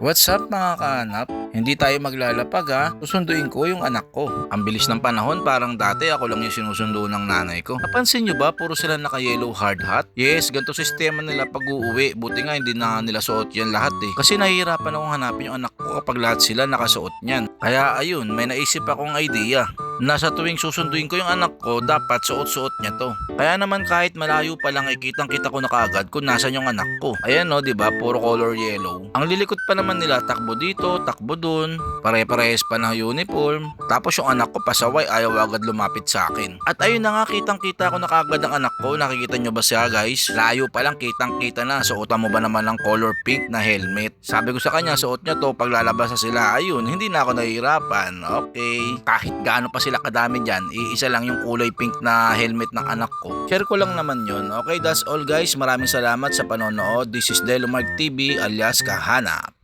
What's up mga kaanap? Hindi tayo maglalapag ha. Susunduin ko yung anak ko. Ang bilis ng panahon, parang dati ako lang yung sinusundo ng nanay ko. Napansin nyo ba puro sila naka-yellow hard hat? Yes, ganito sistema nila pag uuwi. Buti nga hindi na nila suot yan lahat eh. Kasi nahihirapan akong hanapin yung anak ko kapag lahat sila nakasuot niyan. Kaya ayun, may naisip akong idea. Nasa tuwing susunduin ko yung anak ko, dapat suot-suot niya to. Kaya naman kahit malayo pa lang ay kitang-kita ko na kaagad kung nasan yung anak ko. Ayan no, 'di ba? Puro color yellow. Ang lilikot pa naman nila, takbo dito, takbo dun, pare-parehas pa ng uniform. Tapos yung anak ko pasaway, ayaw agad lumapit sa akin. At ayun na nga, kitang-kita ko na kaagad ang anak ko. Nakikita nyo ba siya guys? Layo pa lang, kitang-kita na. Suotan mo ba naman ng color pink na helmet? Sabi ko sa kanya, suot niya to pag lalabas na sila. Ayun, hindi na ako nahihirapan. Okay. Kahit gaano pa sila kadami dyan, iisa lang yung kulay pink na helmet ng anak ko. Share ko lang naman yun. Okay, that's all guys. Maraming salamat sa panonood. This is Delomark TV alias Kahanap.